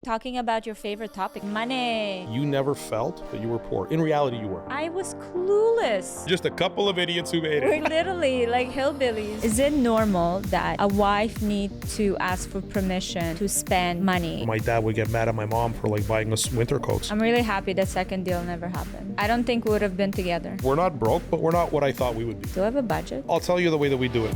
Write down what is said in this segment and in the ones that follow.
Talking about your favorite topic, money. You never felt that you were poor. In reality, you were. I was clueless. Just a couple of idiots who made We're it. literally like hillbillies. Is it normal that a wife needs to ask for permission to spend money? My dad would get mad at my mom for buying us winter coats. I'm really happy that second deal never happened. I don't think we would have been together. We're not broke, but we're not what I thought we would be. Do I have a budget? I'll tell you the way that we do it.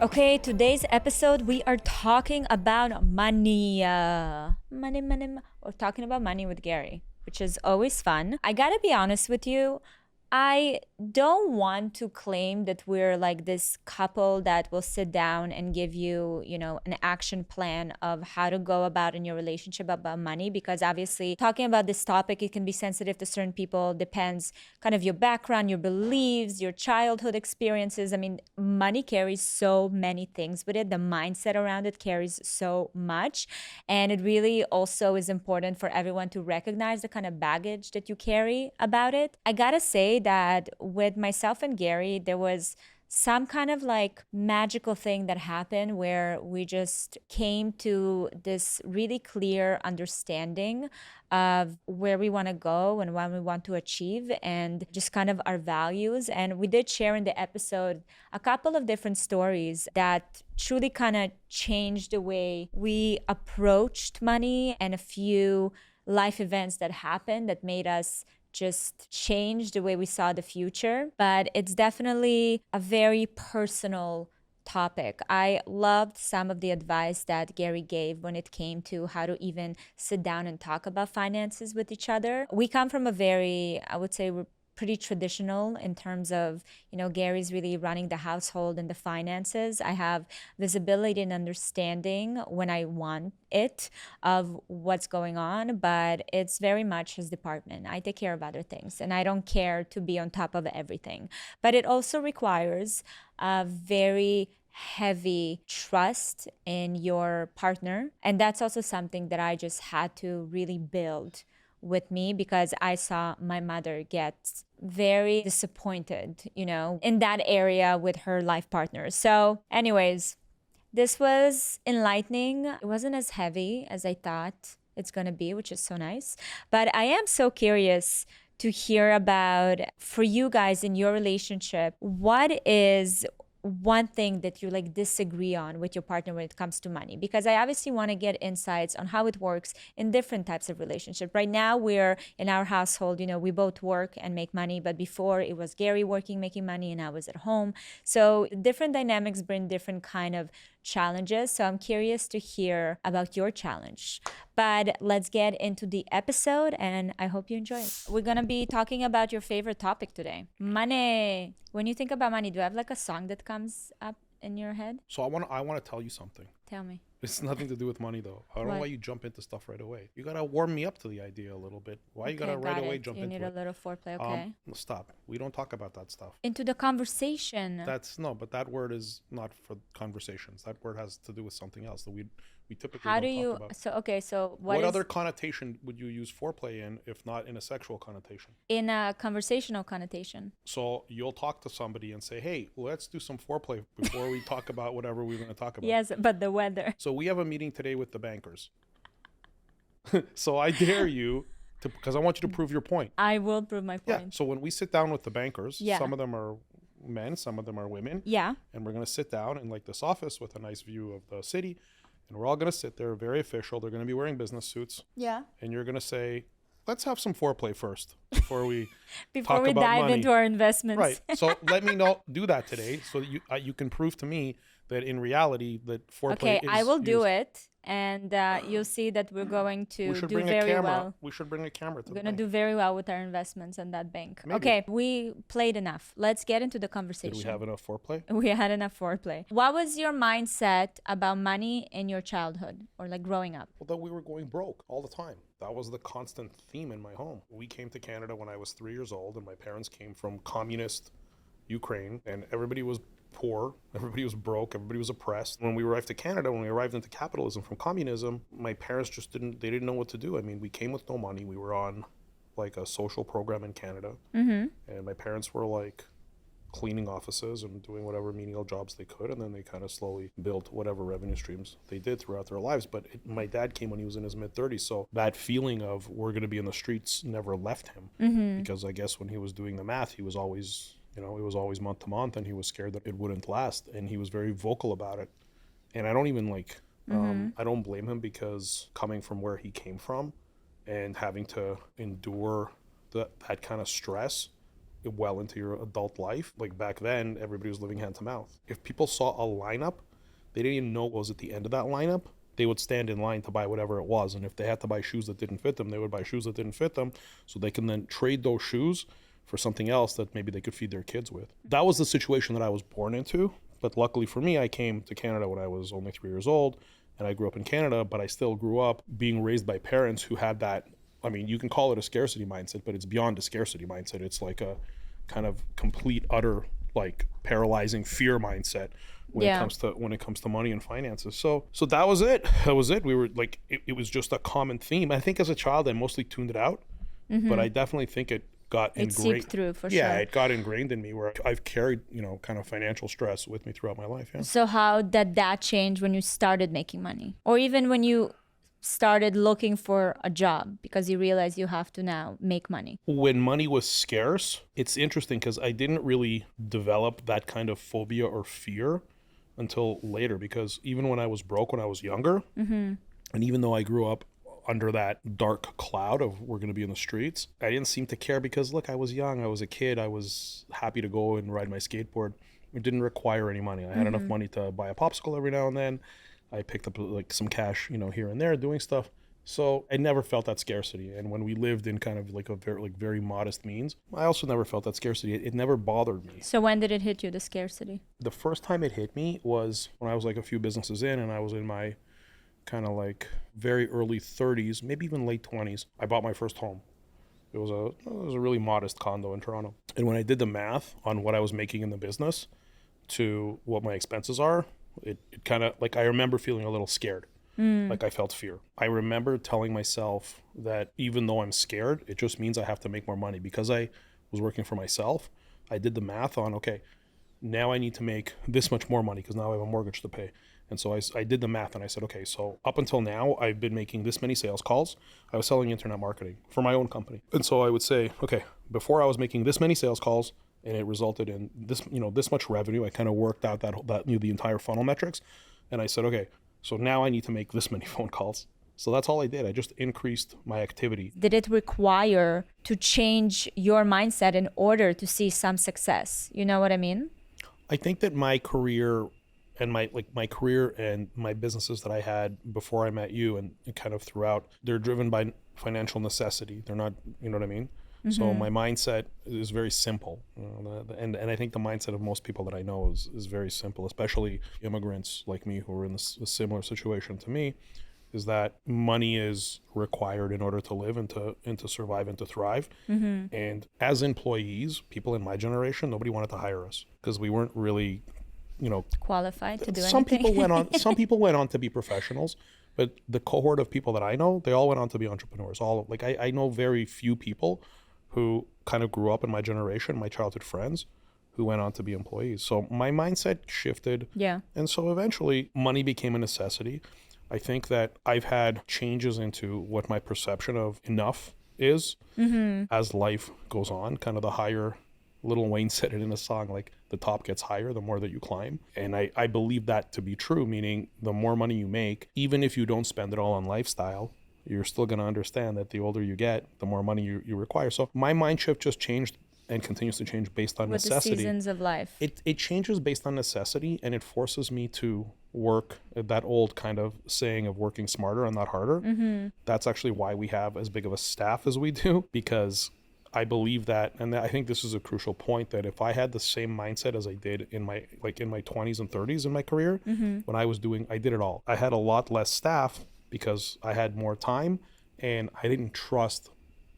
Okay, today's episode, we are talking about money. We're talking about money with Gary, which is always fun. I gotta be honest with you. I don't want to claim that we're like this couple that will sit down and give you, an action plan of how to go about in your relationship about money, because obviously talking about this topic, it can be sensitive to certain people, depends kind of your background, your beliefs, your childhood experiences. I mean, money carries so many things with it. The mindset around it carries so much. And it really also is important for everyone to recognize the kind of baggage that you carry about it. I gotta say that with myself and Gary, there was some kind of magical thing that happened where we just came to this really clear understanding of where we want to go and what we want to achieve and just kind of our values. And we did share in the episode a couple of different stories that truly kind of changed the way we approached money, and a few life events that happened that made us just change the way we saw the future. But it's definitely a very personal topic. I loved some of the advice that Gary gave when it came to how to even sit down and talk about finances with each other. We come from a very, I would say, we're pretty traditional in terms of, Gary's really running the household and the finances. I have visibility and understanding when I want it of what's going on, but it's very much his department. I take care of other things and I don't care to be on top of everything. But it also requires a very heavy trust in your partner. And that's also something that I just had to really build with me, because I saw my mother get very disappointed, in that area with her life partner. So anyways, this was enlightening. It wasn't as heavy as I thought it's going to be, which is so nice. But I am so curious to hear about, for you guys in your relationship, what is one thing that you disagree on with your partner when it comes to money? Because I obviously want to get insights on how it works in different types of relationship. Right now, we're in our household, we both work and make money, but before it was Gary working, making money, and I was at home. So different dynamics bring different kind of challenges. So I'm curious to hear about your challenge. But let's get into the episode, and I hope you enjoy it. We're going to be talking about your favorite topic today, money. When you think about money, do you have a song that comes up in your head? So I want to tell you something. Tell me. It's nothing to do with money, though. I don't know why you jump into stuff right away. You got to warm me up to the idea a little bit. Why you got to right away jump into it? You need a little foreplay, okay? Stop. We don't talk about that stuff. Into the conversation. But that word is not for conversations. That word has to do with something else that we typically How don't do you, talk about. So what other connotation would you use foreplay in if not in a sexual connotation? In a conversational connotation. So you'll talk to somebody and say, hey, let's do some foreplay before we talk about whatever we're going to talk about. Yes, but the weather. So we have a meeting today with the bankers. So I dare you to, because I want you to prove your point. I will prove my point. Yeah. So when we sit down with the bankers, some of them are men, some of them are women. Yeah. And we're going to sit down in this office with a nice view of the city. And we're all going to sit there, very official. They're going to be wearing business suits. Yeah. And you're going to say, let's have some foreplay first before we before talk we about dive money. into our investments. Right. So let me do that today, so that you can prove to me that in reality that foreplay okay, is I will do used. it, and you'll see that we're going to do very well. We should bring a camera to We're going to do very well with our investments in that bank. Maybe. Okay, we played enough. Let's get into the conversation. Did we have enough foreplay? We had enough foreplay. What was your mindset about money in your childhood or growing up? Well, that we were going broke all the time. That was the constant theme in my home. We came to Canada when I was 3 years old, and my parents came from communist Ukraine, and everybody was poor, everybody was broke, everybody was oppressed. When we arrived to Canada, when we arrived into capitalism from communism, my parents just didn't know what to do. I mean, we came with no money. We were on a social program in Canada, and my parents were cleaning offices and doing whatever menial jobs they could. And then they kind of slowly built whatever revenue streams they did throughout their lives. But my dad came when he was in his mid-30s. So that feeling of we're going to be in the streets never left him. Because I guess when he was doing the math, he was always, it was always month to month, and he was scared that it wouldn't last. And he was very vocal about it. And I don't even I don't blame him, because coming from where he came from and having to endure that kind of stress well into your adult life, like back then, everybody was living hand to mouth. If people saw a lineup, they didn't even know what was at the end of that lineup. They would stand in line to buy whatever it was. And if they had to buy shoes that didn't fit them, they would buy shoes that didn't fit them, so they can then trade those shoes for something else that maybe they could feed their kids with. That was the situation that I was born into. But luckily for me, I came to Canada when I was only 3 years old, and I grew up in Canada, but I still grew up being raised by parents who had that, you can call it a scarcity mindset, but it's beyond a scarcity mindset. It's like a kind of complete, utter, like paralyzing fear mindset when it comes to money and finances. So that was it. We were like, it was just a common theme. I think as a child, I mostly tuned it out, but I definitely think it got ingrained. It seeped through for sure. Yeah, it got ingrained in me, where I've carried, kind of financial stress with me throughout my life. Yeah. So how did that change when you started making money? Or even when you started looking for a job because you realized you have to now make money? When money was scarce, it's interesting because I didn't really develop that kind of phobia or fear until later, because even when I was broke when I was younger, and even though I grew up under that dark cloud of we're going to be in the streets, I didn't seem to care, because look, I was young, I was a kid, I was happy to go and ride my skateboard. It didn't require any money. I had enough money to buy a popsicle every now and then. I picked up like some cash, here and there, doing stuff. So I never felt that scarcity. And when we lived in kind of like a very modest means, I also never felt that scarcity. It never bothered me. So when did it hit you, the scarcity? The first time it hit me was when I was like a few businesses in, and I was in my kind of like very early 30s, maybe even late 20s. I bought my first home. It was a really modest condo in Toronto. And when I did the math on what I was making in the business to what my expenses are, it kind of, like, I remember feeling a little scared. Like I felt fear. I remember telling myself that even though I'm scared, it just means I have to make more money. Because I was working for myself, I did the math on, okay, now I need to make this much more money because now I have a mortgage to pay. And so I did the math, and I said, okay, so up until now, I've been making this many sales calls. I was selling internet marketing for my own company. And so I would say, okay, before I was making this many sales calls, and it resulted in this, this much revenue. I kind of worked out that the entire funnel metrics. And I said, okay, so now I need to make this many phone calls. So that's all I did. I just increased my activity. Did it require to change your mindset in order to see some success? You know what I mean? I think that my career and my career and my businesses that I had before I met you and kind of throughout, they're driven by financial necessity. They're not, you know what I mean? So my mindset is very simple. And I think the mindset of most people that I know is very simple, especially immigrants like me who are in a similar situation to me, is that money is required in order to live and to survive and to thrive. And as employees, people in my generation, nobody wanted to hire us because we weren't really, qualified to do some anything. Some people went on to be professionals, but the cohort of people that I know, they all went on to be entrepreneurs. I know very few people who kind of grew up in my generation, my childhood friends, who went on to be employees. So my mindset shifted. Yeah. And so eventually money became a necessity. I think that I've had changes into what my perception of enough is as life goes on. Kind of the higher, Lil Wayne said it in a song, like the top gets higher the more that you climb. And I believe that to be true, meaning the more money you make, even if you don't spend it all on lifestyle, you're still going to understand that the older you get, the more money you require. So my mind shift just changed and continues to change based on necessity. With the seasons of life. It changes based on necessity, and it forces me to work, that old kind of saying of working smarter and not harder. That's actually why we have as big of a staff as we do, because I believe that, and I think this is a crucial point, that if I had the same mindset as I did in my 20s and 30s in my career, when I did it all. I had a lot less staff because I had more time and I didn't trust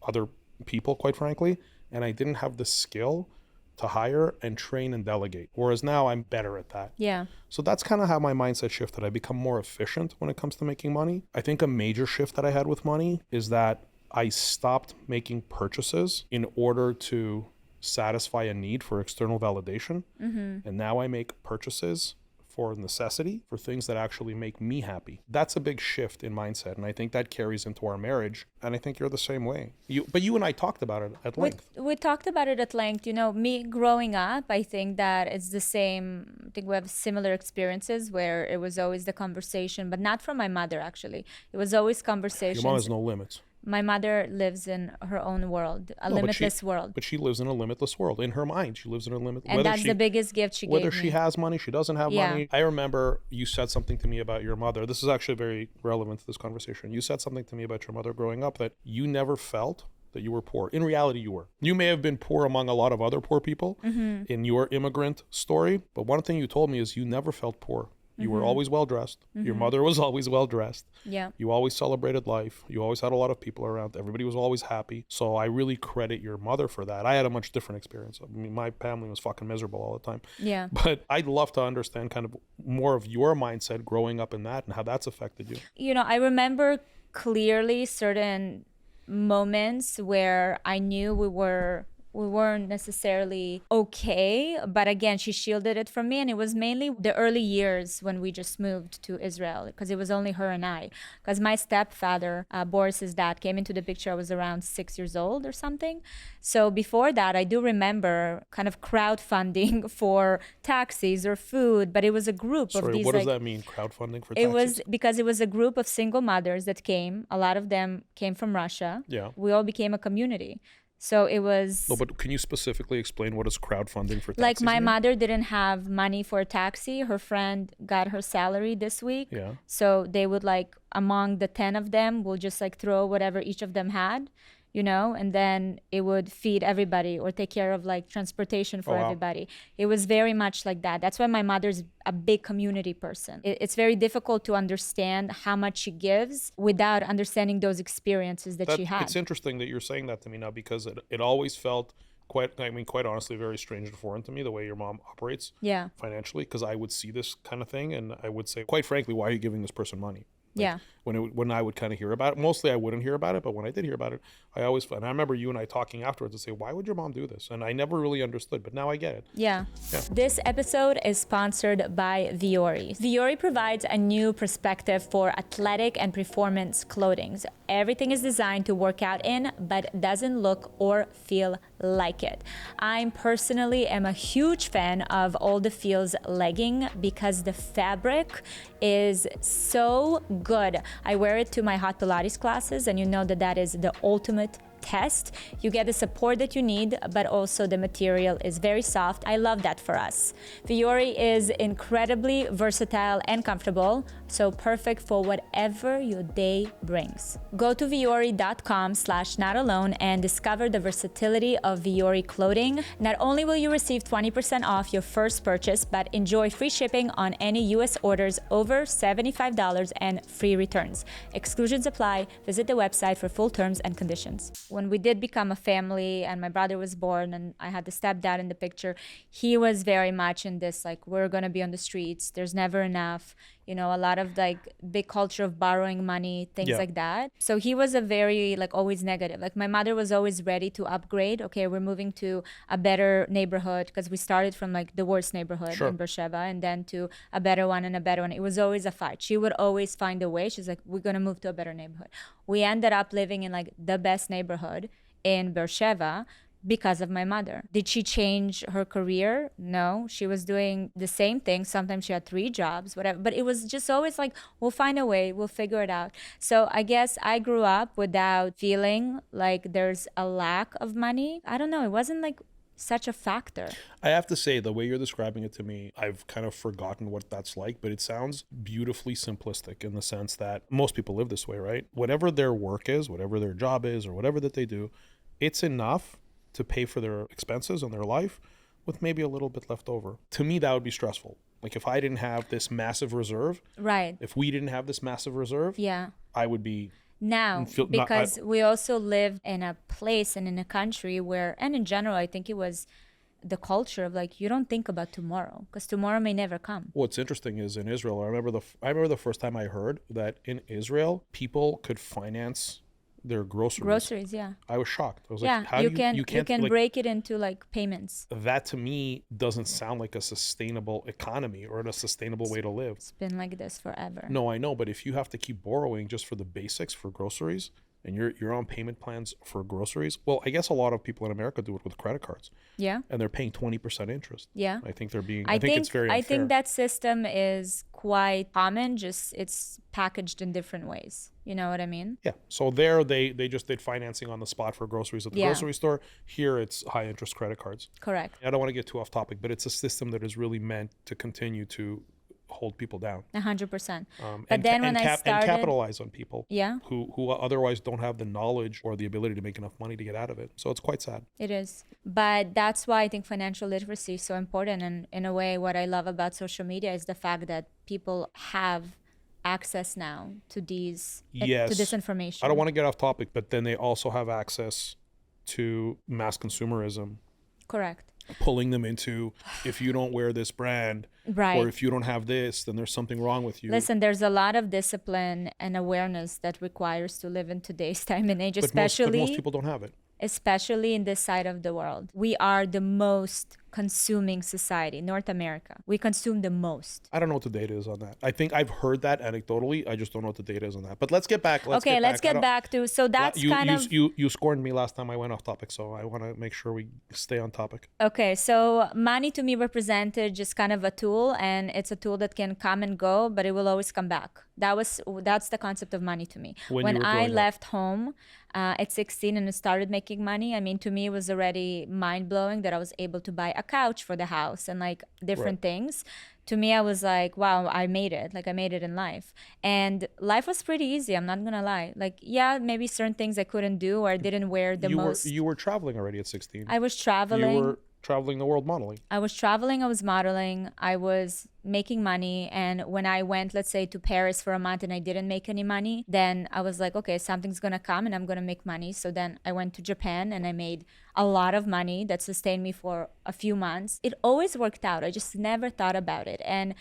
other people, quite frankly, and I didn't have the skill to hire and train and delegate. Whereas now I'm better at that. Yeah. So that's kind of how my mindset shifted. I become more efficient when it comes to making money. I think a major shift that I had with money is that I stopped making purchases in order to satisfy a need for external validation. Mm-hmm. And now I make purchases for necessity, for things that actually make me happy. That's a big shift in mindset. And I think that carries into our marriage. And I think you're the same way. But you and I talked about it at length. We talked about it at length. You know, me growing up, I think that it's the same. I think we have similar experiences where it was always the conversation, but not from my mother, actually. It was always conversations. Your mom has no limits. My mother lives in her own world, a limitless world. But she lives in a limitless world. In her mind, she lives in a limitless world. And that's the biggest gift she gave me. Whether she has money, she doesn't have money. I remember you said something to me about your mother. This is actually very relevant to this conversation. You said something to me about your mother growing up that you never felt that you were poor. In reality, you were. You may have been poor among a lot of other poor people in your immigrant story. But one thing you told me is you never felt poor. You were always well-dressed. Your mother was always well-dressed. Yeah. You always celebrated life. You always had a lot of people around. Everybody was always happy. So I really credit your mother for that. I had a much different experience. I mean, my family was fucking miserable all the time. Yeah. But I'd love to understand kind of more of your mindset growing up in that and how that's affected you. You know, I remember clearly certain moments where I knew we weren't necessarily okay, but again, she shielded it from me. And it was mainly the early years when we just moved to Israel, because it was only her and I. Because my stepfather, Boris's dad, came into the picture. I was around 6 years old or something. So before that, I do remember kind of crowdfunding for taxis or food, but it was a group of these. What does that mean, crowdfunding for taxis? It was because it was a group of single mothers that came. A lot of them came from Russia. Yeah. We all became a community. So it was... No, but can you specifically explain what is crowdfunding for taxis? Like my mother didn't have money for a taxi. Her friend got her salary this week. Yeah. So they would like, among the 10 of them, will just like throw whatever each of them had, you know, and then it would feed everybody or take care of like transportation for everybody. It was very much like that. That's why my mother's a big community person. It's very difficult to understand how much she gives without understanding those experiences that she had. It's interesting that you're saying that to me now, because it always felt quite honestly, very strange and foreign to me, the way your mom operates financially, because I would see this kind of thing and I would say, quite frankly, why are you giving this person money? Like, when I would kind of hear about it, mostly I wouldn't hear about it, but when I did hear about it, and I remember you and I talking afterwards to say, why would your mom do this? And I never really understood, but now I get it. Yeah. This episode is sponsored by Vuori. Vuori provides a new perspective for athletic and performance clothing. Everything is designed to work out in, but doesn't look or feel like it. I personally am a huge fan of All the Feels legging because the fabric is so good. I wear it to my hot Pilates classes, and you know that is the ultimate test. You get the support that you need, but also the material is very soft. I love that for us. Vuori is incredibly versatile and comfortable, so perfect for whatever your day brings. Go to vuori.com/notalone and discover the versatility of Vuori clothing. Not only will you receive 20% off your first purchase, but enjoy free shipping on any US orders over $75 and free returns. Exclusions apply. Visit the website for full terms and conditions. When we did become a family and my brother was born and I had the stepdad in the picture, he was very much in this, like, we're going to be on the streets. There's never enough. You know, a lot of like big culture of borrowing money, things like that. So he was a very like always negative. Like my mother was always ready to upgrade. Okay, we're moving to a better neighborhood, because we started from like the worst neighborhood in Beersheba and then to a better one and a better one. It was always a fight. She would always find a way. She's like, we're going to move to a better neighborhood. We ended up living in like the best neighborhood in Beersheba because of my mother. Did she change her career? No, she was doing the same thing. Sometimes she had 3 jobs, whatever. But it was just always like, we'll find a way, we'll figure it out. So I guess I grew up without feeling like there's a lack of money. I don't know, it wasn't like such a factor. I have to say, the way you're describing it to me, I've kind of forgotten what that's like, but it sounds beautifully simplistic in the sense that most people live this way, right? Whatever their work is, whatever their job is, or whatever that they do, it's enough to pay for their expenses in their life with maybe a little bit left over. To me, that would be stressful. Like if I didn't have this massive reserve, if we didn't have this massive reserve, I would be... Now, because we also live in a place and in a country where, and in general, I think it was the culture of like, you don't think about tomorrow because tomorrow may never come. What's interesting is in Israel, I remember the first time I heard that in Israel, people could finance their groceries. Groceries, yeah. I was shocked. I was Yeah, like, how you do can you can't like, break it into like payments. that to me doesn't sound like a sustainable economy or a sustainable way to live. It's been like this forever. No, I know, but if you have to keep borrowing just for the basics for groceries, and you're on payment plans for groceries, well, I guess a lot of people in America do it with credit cards, Yeah. and they're paying 20% interest. Yeah. I think I think it's very unfair. I think that system is quite common, just it's packaged in different ways. You know what I mean? Yeah. So there they just did financing on the spot for groceries at the grocery store. Here it's high interest credit cards. Correct. I don't want to get too off topic, but it's a system that is really meant to continue to hold people down. 100%. But and, then when and, I started, and capitalize on people yeah, who otherwise don't have the knowledge or the ability to make enough money to get out of it. So it's quite sad. it is. But that's why I think financial literacy is so important. And in a way, what I love about social media is the fact that people have access now to these Yes. to this information. I don't want to get off topic, but then they also have access to mass consumerism, Correct. pulling them into, if you don't wear this brand, Right. or if you don't have this, then there's something wrong with you. Listen, there's a lot of discipline and awareness that requires to live in today's time and age, but especially most people don't have it. especially in this side of the world. We are the most consuming society, North America. We consume the most. I don't know what the data is on that. I think I've heard that anecdotally. I just don't know what the data is on that. But let's get back. Let's get back to, so that's you scorned me last time I went off topic, so I want to make sure we stay on topic. Okay, so money to me represented just kind of a tool, and it's a tool that can come and go, but it will always come back. That's the concept of money to me. When I left home at 16 and started making money, I mean, to me it was already mind-blowing that I was able to buy a couch for the house and like different things. To me, I was like, wow, I made it. Like I made it in life. And life was pretty easy, I'm not gonna lie. Like, yeah, maybe certain things I couldn't do or I didn't wear the most. You were traveling already at 16. I was traveling. You were traveling the world modeling. I was traveling, I was modeling, I was making money. And when I went, let's say, to Paris for a month and I didn't make any money, then I was like, okay, something's gonna come and I'm gonna make money. So then I went to Japan and I made a lot of money that sustained me for a few months. It always worked out. I just never thought about it. And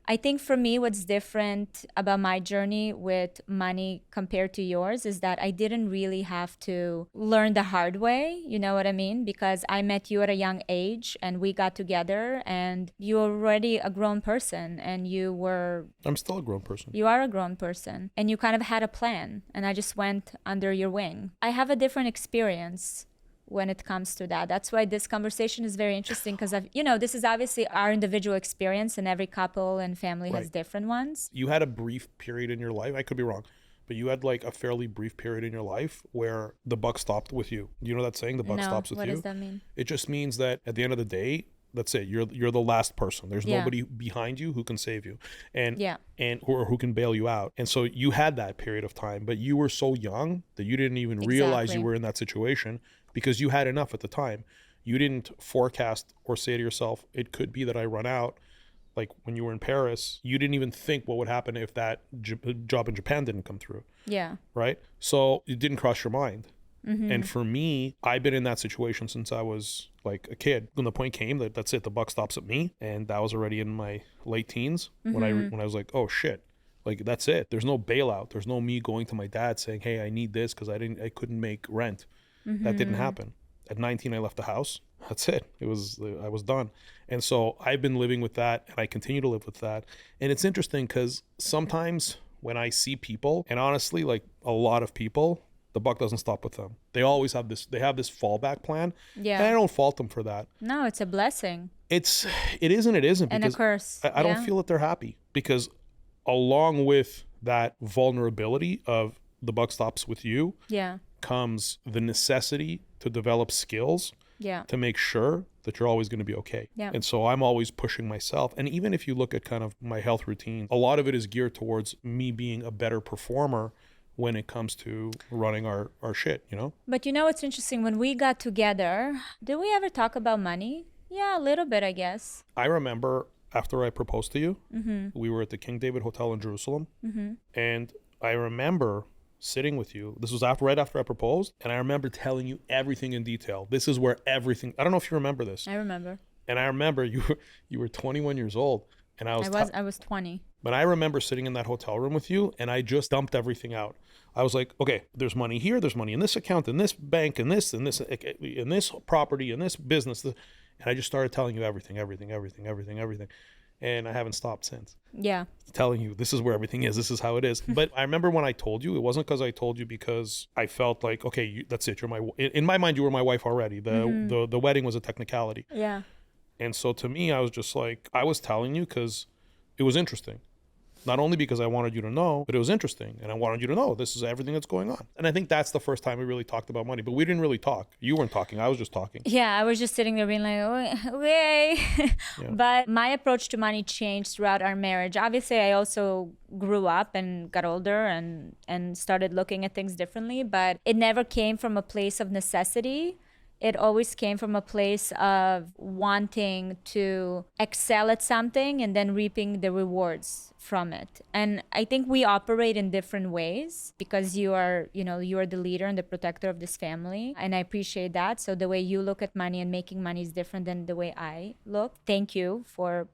I think for me, what's different about my journey with money compared to yours is that I didn't really have to learn the hard way. You know what I mean? Because I met you at a young age and we got together and you're already a grown person and I'm still a grown person. You are a grown person and you kind of had a plan and I just went under your wing. I have a different experience when it comes to that. That's why this conversation is very interesting because this is obviously our individual experience and every couple and family has different ones. You had a brief period in your life, I could be wrong, but you had like a fairly brief period in your life where the buck stopped with you. Do you know that saying, the buck stops with you? What does that mean? It just means that at the end of the day, that's it. You're the last person. There's nobody behind you who can save you, and or who can bail you out. And so you had that period of time, but you were so young that you didn't even realize you were in that situation because you had enough at the time. You didn't forecast or say to yourself, "It could be that I run out." Like when you were in Paris, you didn't even think what would happen if that job in Japan didn't come through. Yeah. Right. So it didn't cross your mind. Mm-hmm. And for me, I've been in that situation since I was like a kid. When the point came that that's it, the buck stops at me, and that was already in my late teens when I was like, oh shit, like that's it. There's no bailout. There's no me going to my dad saying, hey, I need this because I couldn't make rent. That didn't happen. At 19, I left the house. That's it. I was done. And so I've been living with that, and I continue to live with that. And it's interesting because sometimes when I see people, and honestly, like a lot of people, the buck doesn't stop with them. They always have this fallback plan. Yeah. And I don't fault them for that. No, it's a blessing. It is and it isn't. And a curse. I don't feel that they're happy because along with that vulnerability of the buck stops with you comes the necessity to develop skills to make sure that you're always going to be okay. Yeah. And so I'm always pushing myself. And even if you look at kind of my health routine, a lot of it is geared towards me being a better performer when it comes to running our shit, you know? But you know what's interesting? When we got together, did we ever talk about money? Yeah, a little bit, I guess. I remember after I proposed to you, we were at the King David Hotel in Jerusalem. And I remember sitting with you. This was right after I proposed. And I remember telling you everything in detail. This is where everything, I don't know if you remember this. I remember. And I remember you were 21 years old. And I was 20. But I remember sitting in that hotel room with you and I just dumped everything out. I was like, okay, there's money here, there's money in this account, in this bank, in this property, in this business. And I just started telling you everything. And I haven't stopped since. Yeah. Telling you this is where everything is. This is how it is. But I remember when I told you, it wasn't because I told you because I felt like, okay, that's it. In my mind, you were my wife already. The wedding was a technicality. Yeah. And so to me, I was just like, I was telling you because it was interesting. Not only because I wanted you to know, but it was interesting. And I wanted you to know this is everything that's going on. And I think that's the first time we really talked about money. But we didn't really talk. You weren't talking. I was just talking. Yeah, I was just sitting there being like, oh, okay. Yeah. But my approach to money changed throughout our marriage. Obviously, I also grew up and got older and started looking at things differently. But it never came from a place of necessity. It always came from a place of wanting to excel at something and then reaping the rewards from it. And I think we operate in different ways because you are the leader and the protector of this family. And I appreciate that. So the way you look at money and making money is different than the way I look. Thank you for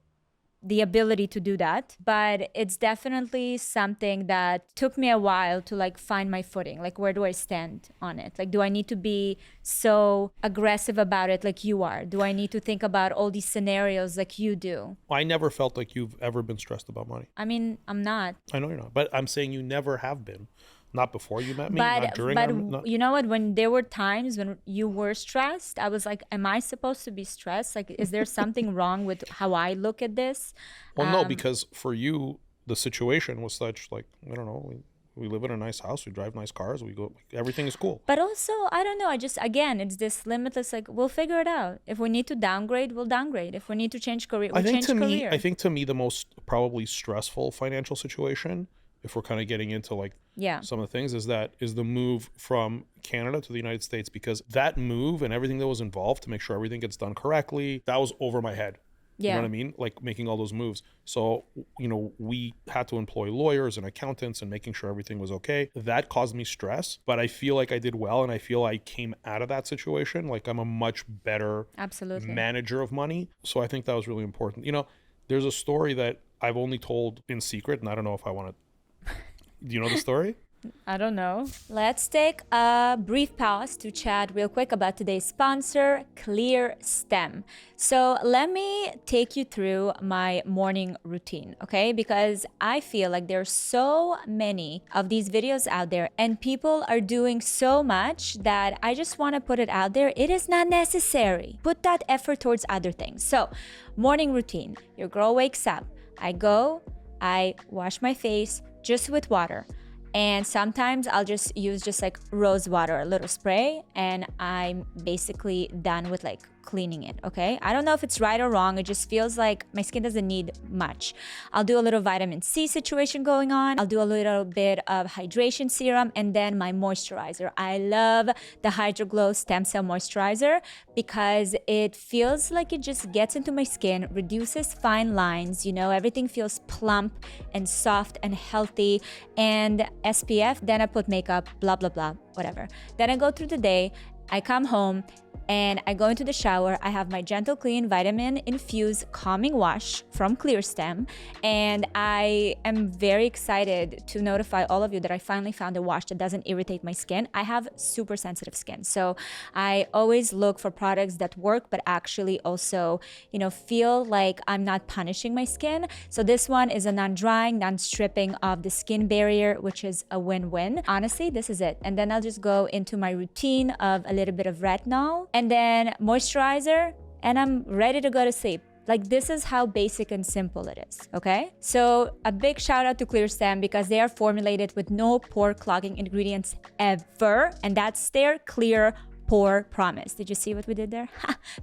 the ability to do that. But it's definitely something that took me a while to like find my footing. Like, where do I stand on it? Like, do I need to be so aggressive about it like you are? Do I need to think about all these scenarios like you do? I never felt like you've ever been stressed about money. I mean, I'm not. I know you're not, but I'm saying you never have been. Not before you met me, not during you know what? When there were times when you were stressed, I was like, am I supposed to be stressed? Like, is there something wrong with how I look at this? Well, no, because for you, the situation was such, like, I don't know, we live in a nice house, we drive nice cars, we go, everything is cool. But also, I don't know, again, it's this limitless, like, we'll figure it out. If we need to downgrade, we'll downgrade. If we need to change career, we'll change career. I think to me, the most probably stressful financial situation, if we're kind of getting into like some of the things, is the move from Canada to the United States, because that move and everything that was involved to make sure everything gets done correctly, that was over my head. You know what I mean? Like making all those moves. So, we had to employ lawyers and accountants and making sure everything was okay. That caused me stress, but I feel like I did well. And I feel I came out of that situation. Like I'm a much better manager of money. So I think that was really important. There's a story that I've only told in secret, and I don't know if I want to. Do you know the story? I don't know. Let's take a brief pause to chat real quick about today's sponsor, Clearstem. So let me take you through my morning routine, okay? Because I feel like there's so many of these videos out there and people are doing so much that I just want to put it out there. It is not necessary. Put that effort towards other things. So, morning routine. Your girl wakes up. I wash my face just with water. And sometimes I'll just use like rose water, a little spray, and I'm basically done with like cleaning it, okay? I don't know if it's right or wrong. It just feels like my skin doesn't need much. I'll do a little vitamin C situation going on. I'll do a little bit of hydration serum and then my moisturizer. I love the Hydro Glow Stem Cell Moisturizer because it feels like it just gets into my skin, reduces fine lines, everything feels plump and soft and healthy, and SPF, then I put makeup, blah, blah, blah, whatever. Then I go through the day, I come home, and I go into the shower. I have my Gentle Clean Vitamin Infused Calming Wash from Clearstem. And I am very excited to notify all of you that I finally found a wash that doesn't irritate my skin. I have super sensitive skin. So I always look for products that work, but actually also, feel like I'm not punishing my skin. So this one is a non-drying, non-stripping of the skin barrier, which is a win-win. Honestly, this is it. And then I'll just go into my routine of a little bit of retinol, and then moisturizer, and I'm ready to go to sleep. Like, this is how basic and simple it is, okay? So a big shout out to Clearstem because they are formulated with no pore clogging ingredients ever, and that's their clear pore promise. Did you see what we did there?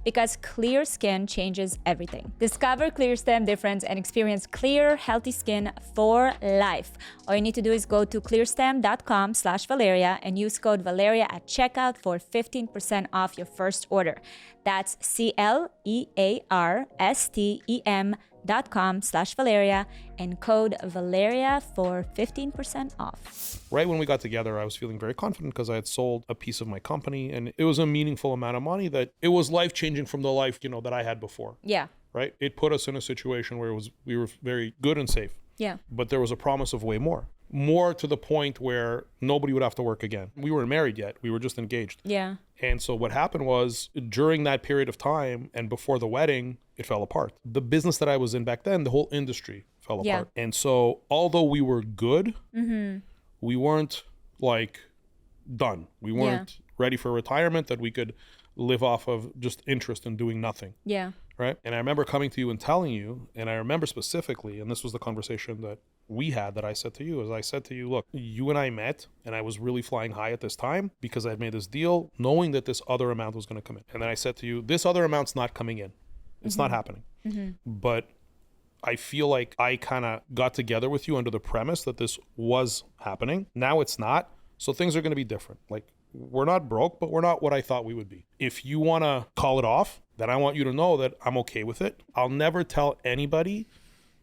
Because clear skin changes everything. Discover Clearstem difference and experience clear, healthy skin for life. All you need to do is go to clearstem.com/Valeria and use code Valeria at checkout for 15% off your first order. That's CLEARSTEM.com/Valeria and code Valeria for 15% off. Right when we got together, I was feeling very confident because I had sold a piece of my company and it was a meaningful amount of money that it was life-changing from the life, that I had before. Yeah. Right? It put us in a situation where we were very good and safe. Yeah. But there was a promise of way more. More to the point where nobody would have to work again. We weren't married yet. We were just engaged. Yeah. And so what happened was during that period of time and before the wedding, it fell apart. The business that I was in back then, the whole industry fell apart. And so although we were good, we weren't like done. We weren't ready for retirement that we could live off of just interest in doing nothing. Yeah. Right. And I remember coming to you and telling you, and I remember specifically, and this was the conversation that we had that I said to you, is I said to you, look, you and I met and I was really flying high at this time because I had made this deal knowing that this other amount was going to come in. And then I said to you, this other amount's not coming in. It's not happening. But I feel like I kind of got together with you under the premise that this was happening. Now it's not. So things are going to be different. Like, we're not broke, but we're not what I thought we would be. If you want to call it off, then I want you to know that I'm okay with it. I'll never tell anybody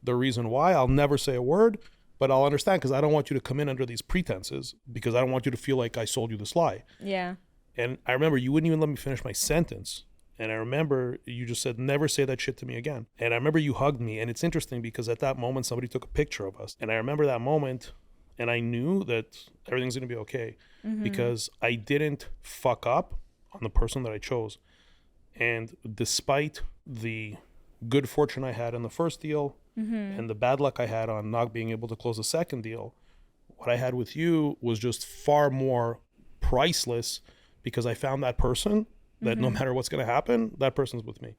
the reason why. I'll never say a word, but I'll understand because I don't want you to come in under these pretenses because I don't want you to feel like I sold you this lie. Yeah. And I remember you wouldn't even let me finish my sentence. And I remember you just said, never say that shit to me again. And I remember you hugged me. And it's interesting because at that moment, somebody took a picture of us. And I remember that moment and I knew that everything's going to be okay because I didn't fuck up on the person that I chose. And despite the good fortune I had in the first deal and the bad luck I had on not being able to close the second deal, what I had with you was just far more priceless because I found that person that no matter what's going to happen, that person's with me.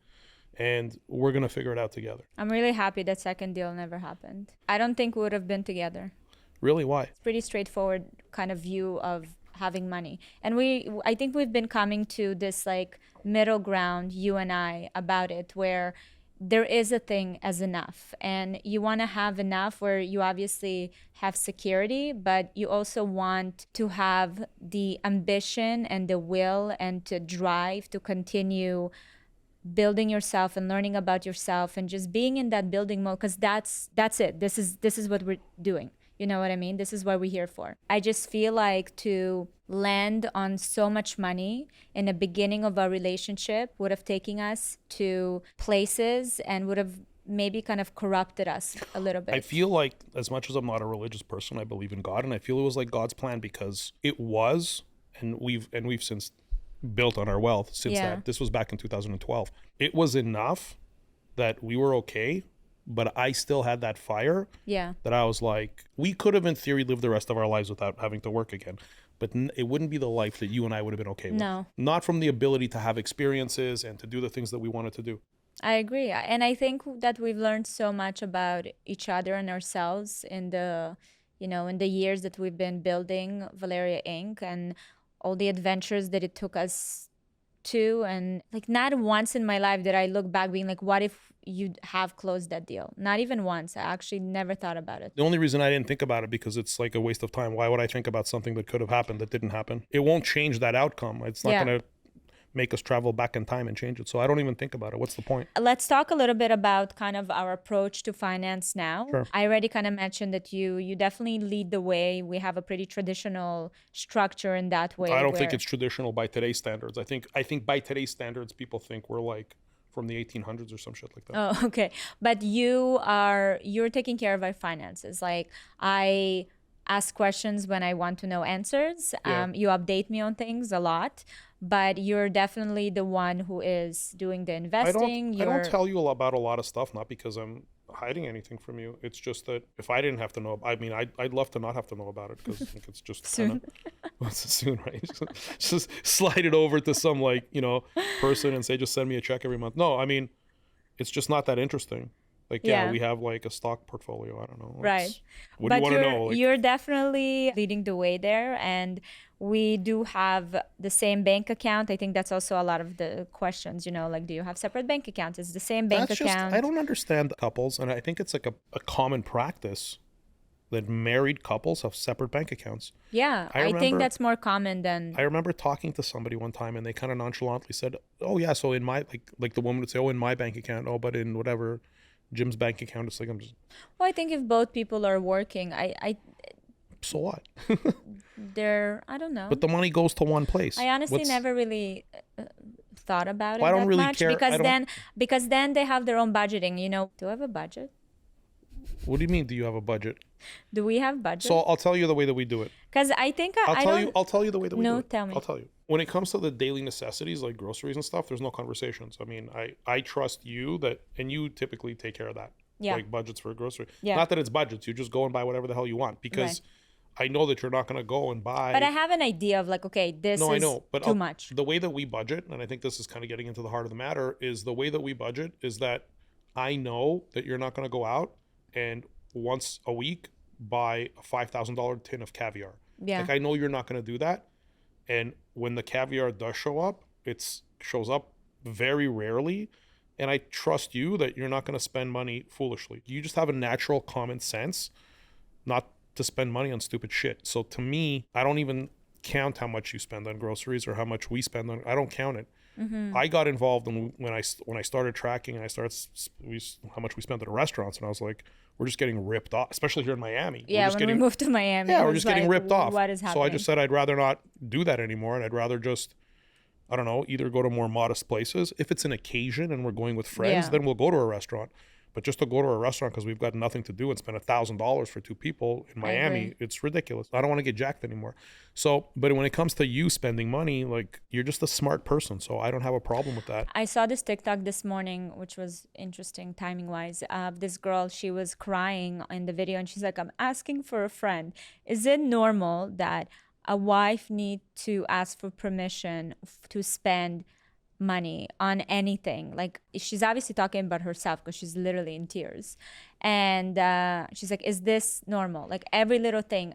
And we're going to figure it out together. I'm really happy that second deal never happened. I don't think we would have been together. Really? Why? It's pretty straightforward kind of view of having money. And I think we've been coming to this like middle ground, you and I, about it, where there is a thing as enough. And you want to have enough where you obviously have security, but you also want to have the ambition and the will and to drive to continue building yourself and learning about yourself and just being in that building mode, because that's it. This is what we're doing. You know what I mean? This is what we're here for. I just feel like to land on so much money in the beginning of our relationship would have taken us to places and would have maybe kind of corrupted us a little bit. I feel like, as much as I'm not a religious person, I believe in God, and I feel it was like God's plan because it was, and we've since built on our wealth since that. This was back in 2012. It was enough that we were okay, but I still had that fire that I was like, we could have in theory lived the rest of our lives without having to work again, but it wouldn't be the life that you and I would have been okay with. No. Not from the ability to have experiences and to do the things that we wanted to do. I agree. And I think that we've learned so much about each other and ourselves in the years that we've been building Valeria Inc. and all the adventures that it took us to. And like, not once in my life did I look back being like, what if you'd have closed that deal? Not even once. I actually never thought about it. The only reason I didn't think about it because it's like a waste of time. Why would I think about something that could have happened that didn't happen? It won't change that outcome. It's not going to make us travel back in time and change it. So I don't even think about it. What's the point? Let's talk a little bit about kind of our approach to finance now. Sure. I already kind of mentioned that you definitely lead the way. We have a pretty traditional structure in that way. I don't think it's traditional by today's standards. I think by today's standards, people think we're like from the 1800s or some shit like that. Oh, okay. But you're taking care of our finances. Like, I ask questions when I want to know answers. You update me on things a lot, but you're definitely the one who is doing the investing. I don't tell you about a lot of stuff, not because I'm hiding anything from you. It's just that if I didn't have to know, I mean, I'd love to not have to know about it because I think it's just soon. Soon, right? Just slide it over to some person and say, just send me a check every month. No, I mean, it's just not that interesting. Like, we have like a stock portfolio. I don't know. Right. What do you want to know? Like, you're definitely leading the way there. And we do have the same bank account. I think that's also a lot of the questions, like, do you have separate bank accounts? It's the same bank account. I don't understand couples. And I think it's like a common practice that married couples have separate bank accounts. Yeah, I think that's more common than... I remember talking to somebody one time and they kind of nonchalantly said, oh yeah, so in my, like the woman would say, oh, in my bank account, oh, but in whatever... Jim's bank account. It's like, I'm just... Well, I think if both people are working, So what? I don't know. But the money goes to one place. I honestly never really thought about it I don't really much care. because then they have their own budgeting. Do you have a budget? What do you mean? Do you have a budget? Do we have budget? So I'll tell you the way that we do it. Because I think I I'll don't. tell you the way that we do it. No, tell me. I'll tell you. When it comes to the daily necessities like groceries and stuff, there's no conversations. I mean, I trust you that, and you typically take care of that. Yeah. Like budgets for grocery. Yeah. Not that it's budgets. You just go and buy whatever the hell you want because I know that you're not going to go and buy. But I have an idea of like, okay, this No, is I know, but too much. The way that we budget, and I think this is kind of getting into the heart of the matter, is the way that we budget is that I know that you're not going to go out and once a week buy a $5,000 tin of caviar. Yeah. Like I know you're not going to do that. And when the caviar does show up, it shows up very rarely. And I trust you that you're not going to spend money foolishly. You just have a natural common sense not to spend money on stupid shit. So to me, I don't even count how much you spend on groceries or how much we spend on. I don't count it. Mm-hmm. I got involved when I started tracking and how much we spent at restaurants, and I was like, we're just getting ripped off, especially here in Miami. Yeah, we moved to Miami. Yeah, we're just getting ripped off. What is happening? So I just said I'd rather not do that anymore, and I'd rather just, I don't know, either go to more modest places. If it's an occasion and we're going with friends, then we'll go to a restaurant. But just to go to a restaurant because we've got nothing to do and spend $1,000 for two people in Miami, it's ridiculous. I don't want to get jacked anymore. So, but when it comes to you spending money, like you're just a smart person. So I don't have a problem with that. I saw this TikTok this morning, which was interesting timing wise. This girl, she was crying in the video and she's like, I'm asking for a friend. Is it normal that a wife need to ask for permission to spend money on anything? Like she's obviously talking about herself because she's literally in tears, and she's like, is this normal? Like every little thing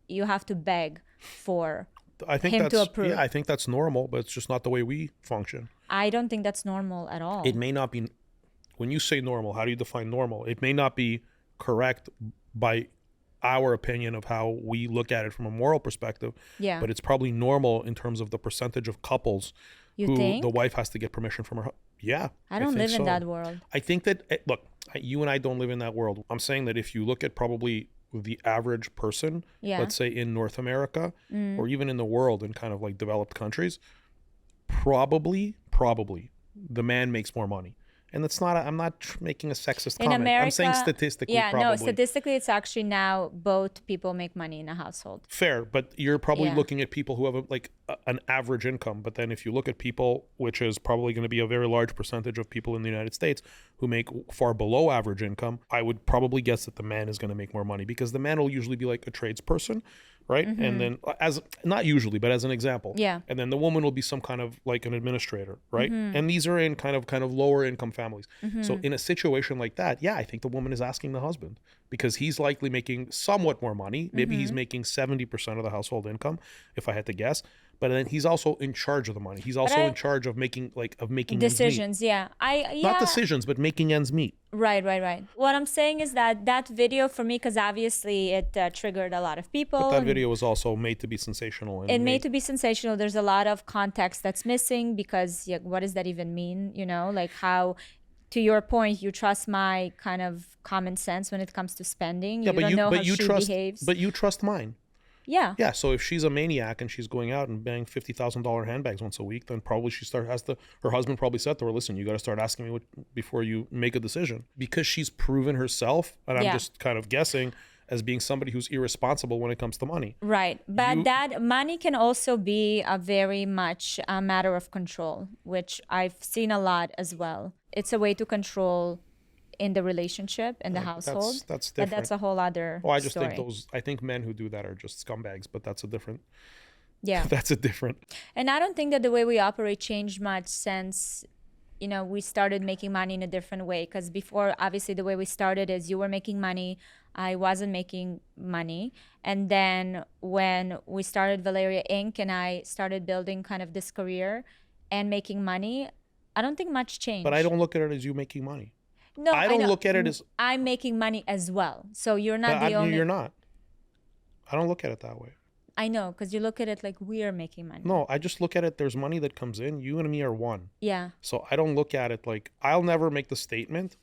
you have to beg for him to approve. Yeah, I think that's normal, but it's just not the way we function. I don't think that's normal at all. It may not be. When you say normal, how do you define normal? It may not be correct by our opinion of how we look at it from a moral perspective, but it's probably normal in terms of the percentage of couples who the wife has to get permission from her. Yeah. I don't live in that world. I think that, look, you and I don't live in that world. I'm saying that if you look at probably the average person, let's say in North America or even in the world in kind of like developed countries, probably the man makes more money. And that's not, I'm not making a sexist comment. America, I'm saying statistically, probably. No, statistically, it's actually now both people make money in a household. Fair, but you're probably looking at people who have an average income. But then if you look at people, which is probably going to be a very large percentage of people in the United States who make far below average income, I would probably guess that the man is going to make more money because the man will usually be like a tradesperson, right? Mm-hmm. And then as not usually, but as an example. Yeah. And then the woman will be some kind of like an administrator, right? Mm-hmm. And these are in kind of lower income families. Mm-hmm. So in a situation like that, I think the woman is asking the husband because he's likely making somewhat more money. Maybe he's making 70% of the household income, if I had to guess. But then he's also in charge of the money. He's also in charge of making decisions. Not decisions, but making ends meet. Right. What I'm saying is that video for me, because obviously it triggered a lot of people. But that video was also made to be sensational. And made to be sensational. There's a lot of context that's missing because what does that even mean? You know, like how, to your point, you trust my kind of common sense when it comes to spending. You don't know how she behaves. But you trust mine. Yeah. Yeah. So if she's a maniac and she's going out and buying $50,000 handbags once a week, then probably her husband probably said to her, listen, you got to start asking me before you make a decision, because she's proven herself. And I'm just kind of guessing as being somebody who's irresponsible when it comes to money. Right. But that money can also be a very much a matter of control, which I've seen a lot as well. It's a way to control in the relationship, in the household. That's different. But that's a whole other story. I think men who do that are just scumbags, but that's a different. Yeah. That's a different. And I don't think that the way we operate changed much since, we started making money in a different way. Because before, obviously, the way we started is you were making money, I wasn't making money. And then when we started Valeria Inc. and I started building kind of this career and making money, I don't think much changed. But I don't look at it as you making money. No, I don't look at it as I'm making money as well. So you're not the only. You're not. I don't look at it that way. I know, because you look at it like we're making money. No, I just look at it. There's money that comes in. You and me are one. Yeah. So I don't look at it like, I'll never make the statement,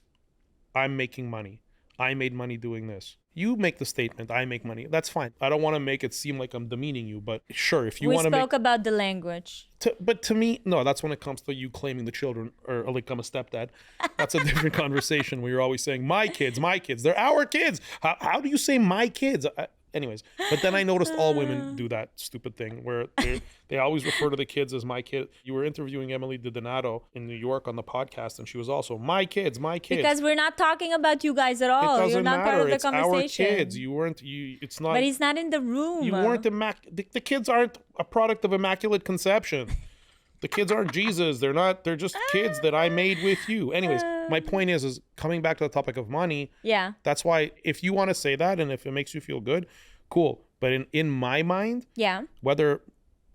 I'm making money. I made money doing this. You make the statement, I make money. That's fine. I don't want to make it seem like I'm demeaning you, but sure, if you We want to make... spoke about the language. But to me, no, that's when it comes to you claiming the children or like I'm a stepdad. That's a different conversation where you're always saying, my kids, they're our kids. How do you say my kids? Anyways, but then I noticed all women do that stupid thing where they always refer to the kids as my kid. You were interviewing Emily DiDonato in New York on the podcast, and she was also my kids. Because we're not talking about you guys at all. It doesn't You're not matter. part of the It's conversation. our kids. It's not. But he's not in the room. You weren't the kids aren't a product of immaculate conception. The kids aren't Jesus. They're not. They're just kids that I made with you. Anyways, my point is coming back to the topic of money. Yeah. That's why if you want to say that and if it makes you feel good, cool. But in my mind, yeah, whether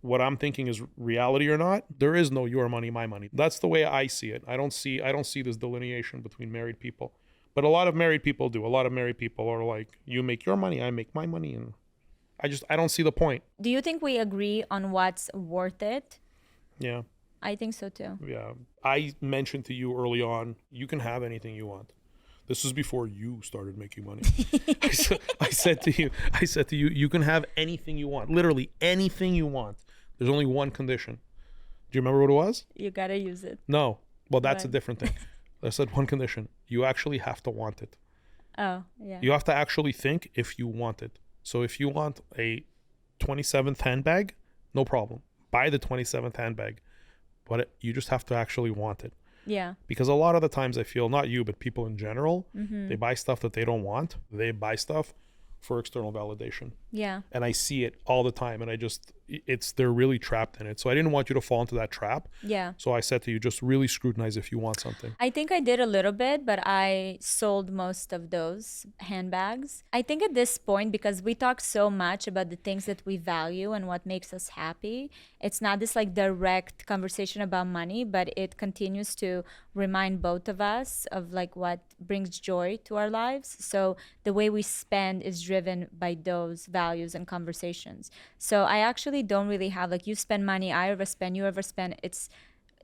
what I'm thinking is reality or not, there is no your money, my money. That's the way I see it. I don't see this delineation between married people. But a lot of married people do. A lot of married people are like, you make your money, I make my money, and I don't see the point. Do you think we agree on what's worth it? Yeah. I think so too. Yeah. I mentioned to you early on, you can have anything you want. This was before you started making money. I said to you, you can have anything you want. Literally anything you want. There's only one condition. Do you remember what it was? You gotta use it. No. Well, that's a Right. different thing. I said one condition. You actually have to want it. Oh, yeah. You have to actually think if you want it. So if you want a 27th handbag, no problem. Buy the 27th handbag. But you just have to actually want it. Yeah. Because a lot of the times I feel, not you, but people in general, they buy stuff that they don't want. They buy stuff for external validation. Yeah. And I see it all the time. And they're really trapped in it. So I didn't want you to fall into that trap. Yeah. So I said to you, just really scrutinize if you want something. I think I did a little bit, but I sold most of those handbags. I think at this point, because we talk so much about the things that we value and what makes us happy, it's not this like direct conversation about money, but it continues to remind both of us of like what brings joy to our lives. So the way we spend is driven by those values and conversations. So I actually don't really have like you spend money, I overspend, you overspend. It's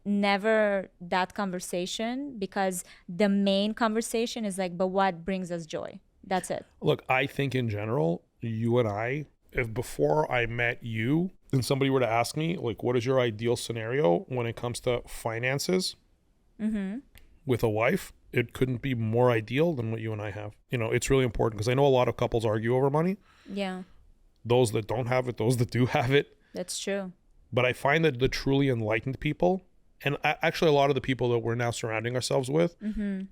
never that conversation because the main conversation is like, but what brings us joy? That's it. Look, I think in general, you and I, if before I met you and somebody were to ask me, like, what is your ideal scenario when it comes to finances with a wife, it couldn't be more ideal than what you and I have. You know, it's really important because I know a lot of couples argue over money. Yeah. Those that don't have it, those that do have it. That's true. But I find that the truly enlightened people, and actually a lot of the people that we're now surrounding ourselves with,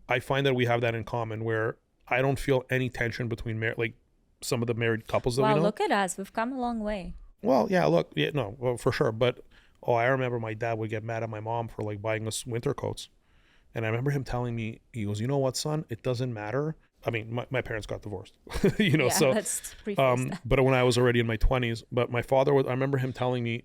I find that we have that in common where I don't feel any tension between like some of the married couples that we know. Wow, look at us. We've come a long way. Well, yeah, well, for sure. But, I remember my dad would get mad at my mom for like buying us winter coats. And I remember him telling me, he goes, you know what, son, it doesn't matter. I mean, my parents got divorced, so, let's preface that. but when I was already in my 20s, but my father I remember him telling me,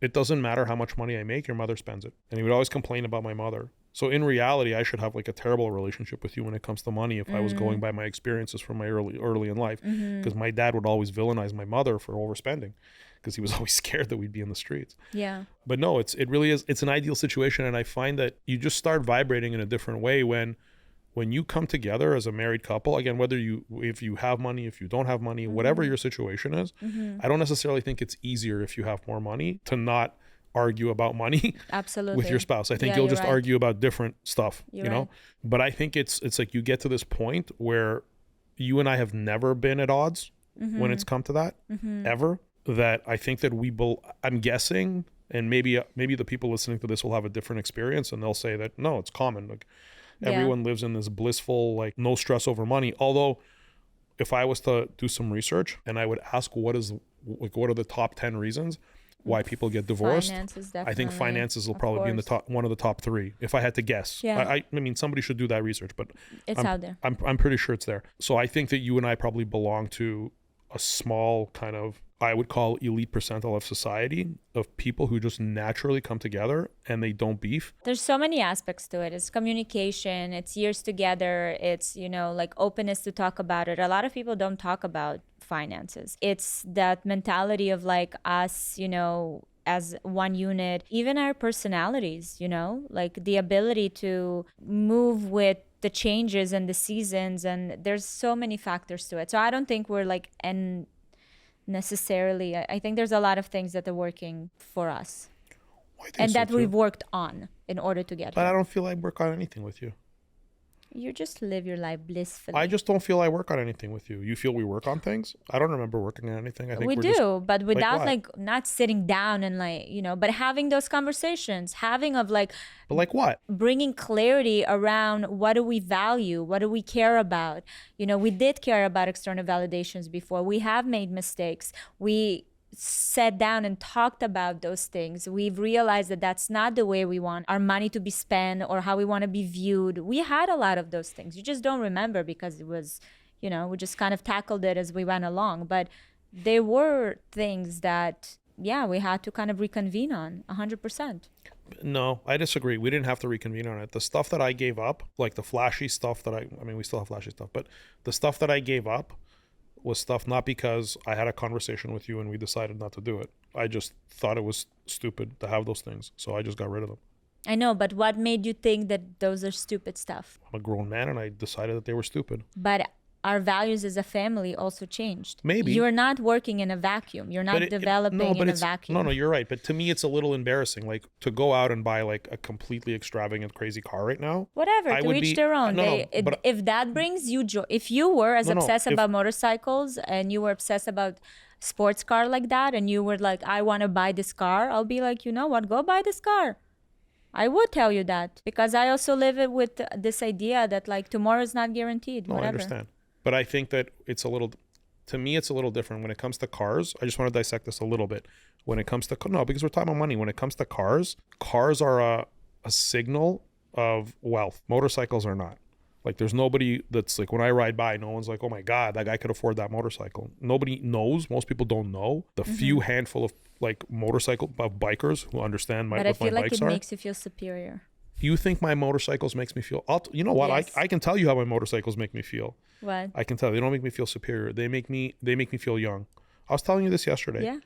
it doesn't matter how much money I make, your mother spends it. And he would always complain about my mother. So in reality, I should have like a terrible relationship with you when it comes to money if I was going by my experiences from my early in life. Because my dad would always villainize my mother for overspending because he was always scared that we'd be in the streets. Yeah. But no, it really is. It's an ideal situation. And I find that you just start vibrating in a different way when you come together as a married couple, again, if you have money, if you don't have money, whatever your situation is, I don't necessarily think it's easier if you have more money to not argue about money Absolutely. with your spouse. I think you'll just argue about different stuff, you know? But I think it's like you get to this point where you and I have never been at odds when it's come to that, ever. That I think that I'm guessing, and maybe the people listening to this will have a different experience and they'll say that, no, it's common. Like, everyone lives in this blissful, like, no stress over money. Although if I was to do some research and I would ask what are the top 10 reasons why people get divorced, Finances, I think definitely. finances will Of probably be in course. one of the top 3 if I had to guess. Yeah. I mean, somebody should do that research, but It's out there. I'm pretty sure it's there. So I think that you and I probably belong to a small kind of, I would call elite percentile of society of people who just naturally come together and they don't beef. There's so many aspects to it. It's communication, it's years together, it's, like openness to talk about it. A lot of people don't talk about finances. It's that mentality of like us, as one unit, even our personalities, like the ability to move with the changes and the seasons, and there's so many factors to it. So I don't think we're like necessarily. I think there's a lot of things that are working for us, and that we've worked on in order to get But here. I don't feel I work on anything with you. You just live your life blissfully. I just don't feel I work on anything with you. You feel we work on things? I don't remember working on anything. I think we we're do, just, but without what? like not sitting down and like, but having those conversations, having of like But like what? bringing clarity around what do we value, what do we care about. We did care about external validations before. We have made mistakes. We sat down and talked about those things. We've realized that that's not the way we want our money to be spent or how we want to be viewed. We had a lot of those things. You just don't remember because it was, we just kind of tackled it as we went along. But there were things that, we had to kind of reconvene on 100%. No, I disagree. We didn't have to reconvene on it. The stuff that I gave up, like the flashy stuff that I mean, we still have flashy stuff, but the stuff that I gave up was stuff not because I had a conversation with you and we decided not to do it. I just thought it was stupid to have those things, so I just got rid of them. I know, but what made you think that those are stupid stuff? I'm a grown man and I decided that they were stupid. But our values as a family also changed. Maybe. You're not working in a vacuum. You're not developing in a vacuum. No, you're right. But to me, it's a little embarrassing, like to go out and buy like a completely extravagant, crazy car right now. Whatever, to each their own. If that brings you joy, if you were as obsessed about motorcycles and you were obsessed about sports car like that, and you were like, I want to buy this car, I'll be like, you know what, go buy this car. I would tell you that because I also live it with this idea that like tomorrow is not guaranteed. No, whatever. I understand. But I think that it's a little different when it comes to cars. I just want to dissect this a little bit. When it comes to, no, because we're talking about money. When it comes to cars are a signal of wealth. Motorcycles are not. Like there's nobody that's like, when I ride by, no one's like, oh my God, that guy could afford that motorcycle. Nobody knows. Most people don't know. The few handful of like bikers who understand what my bikes are. But I feel like it makes you feel superior. You think my motorcycles makes me feel, you know what? Yes. I can tell you how my motorcycles make me feel. What? I can tell you, they don't make me feel superior. They make me feel young. I was telling you this yesterday. Yeah.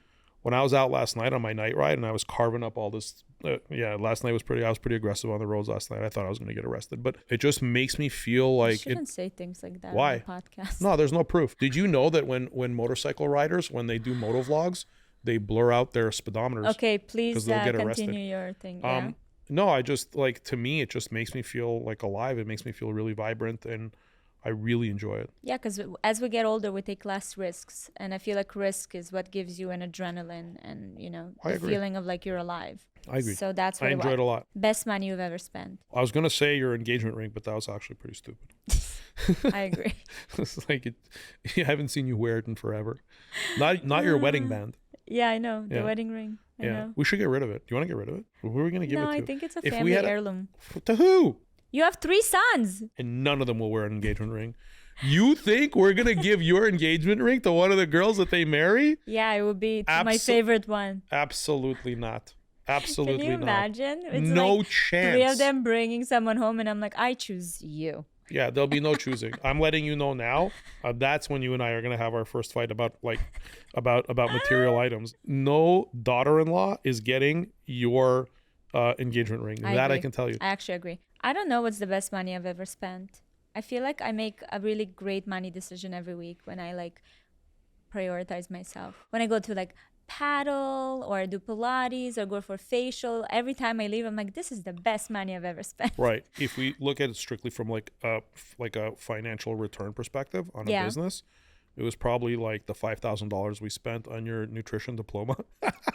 When I was out last night on my night ride and I was carving up all this, last night I was pretty aggressive on the roads last night. I thought I was going to get arrested, but it just makes me feel like you shouldn't say things like that. Why? On the podcast. No, there's no proof. Did you know that when motorcycle riders, when they do moto vlogs, they blur out their speedometers? Okay, please get continue arrested. your thing. Yeah. No, I just like, to me, it just makes me feel like alive. It makes me feel really vibrant and I really enjoy it. Yeah, because as we get older, we take less risks. And I feel like risk is what gives you an adrenaline and, the feeling of like you're alive. I agree. So that's what I enjoyed it a lot. Best money you've ever spent. I was going to say your engagement ring, but that was actually pretty stupid. I agree. It's like, I haven't seen you wear it in forever. Not your wedding band. Yeah, I know. The wedding ring. I know. We should get rid of it. Do you want to get rid of it? Who are we going to give it to? No, I think it's a family heirloom. To who? You have 3 sons. And none of them will wear an engagement ring. You think we're going to give your engagement ring to one of the girls that they marry? Yeah, it would be my favorite one. Absolutely not. Absolutely not. Can you imagine? It's no like chance. 3 of them bringing someone home and I'm like, I choose you. Yeah, there'll be no choosing. I'm letting you know now. That's when you and I are going to have our first fight about material items. No daughter-in-law is getting your engagement ring. I can tell you. I actually agree. I don't know what's the best money I've ever spent. I feel like I make a really great money decision every week when I like prioritize myself. When I go to like paddle or do Pilates or go for facial, every time I leave, I'm like, this is the best money I've ever spent. Right. If we look at it strictly from like a financial return perspective on a business, it was probably like the $5,000 we spent on your nutrition diploma.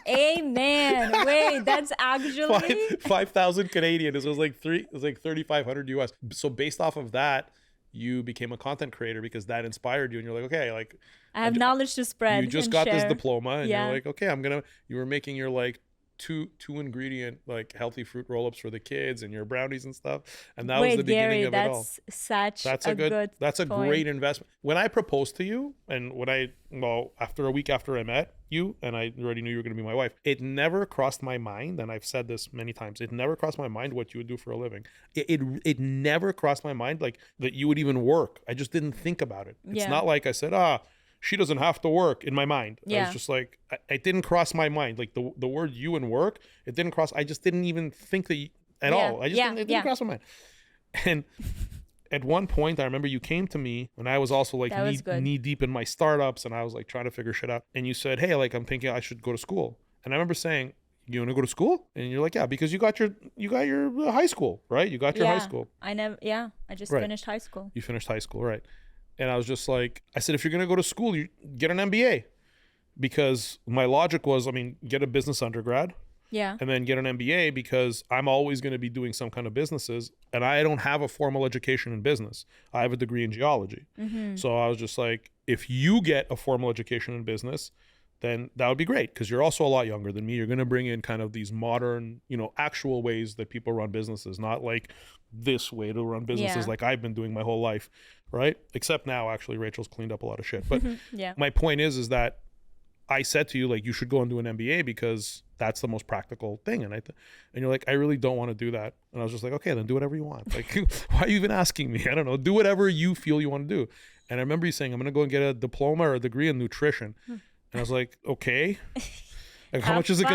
Amen. Wait, that's actually 5,000 Canadian. It was like 3,500 US. So based off of that, you became a content creator because that inspired you, and you're like, okay, like I have knowledge to spread. You just got share. this diploma, and you're like, okay, you were making your like two ingredient like healthy fruit roll-ups for the kids and your brownies and stuff, and that was the beginning of it all. That's a good great investment. When I proposed to you, and after a week after I met you and I already knew you were going to be my wife, it never crossed my mind, and I've said this many times, it never crossed my mind what you would do for a living. It never crossed my mind like that you would even work. I just didn't think about it. It's not like I said, she doesn't have to work in my mind. I was just like, it didn't cross my mind. Like the word you and work, it didn't cross. I just didn't even think that at all. It didn't cross my mind. And at one point, I remember you came to me when I was also like That was good. knee deep in my startups, and I was like trying to figure shit out. And you said, hey, like I'm thinking I should go to school. And I remember saying, you want to go to school? And you're like, yeah, because you got your high school, right? You got your high school. I just Right. finished high school. You finished high school, right? And I was just like, I said, if you're going to go to school, you get an MBA. Because my logic was, I mean, get a business undergrad. Yeah. And then get an MBA, because I'm always going to be doing some kind of businesses, and I don't have a formal education in business. I have a degree in geology. So I was just like, if you get a formal education in business, then that would be great, because you're also a lot younger than me. You're going to bring in kind of these modern, actual ways that people run businesses, not like this way to run businesses like I've been doing my whole life, right? Except now, actually, Rachel's cleaned up a lot of shit. But my point is that I said to you, like, you should go and do an MBA because that's the most practical thing. And you're like, I really don't want to do that. And I was just like, okay, then do whatever you want. Like, why are you even asking me? I don't know. Do whatever you feel you want to do. And I remember you saying, I'm going to go and get a diploma or a degree in nutrition. And I was like, okay. Like, how much is it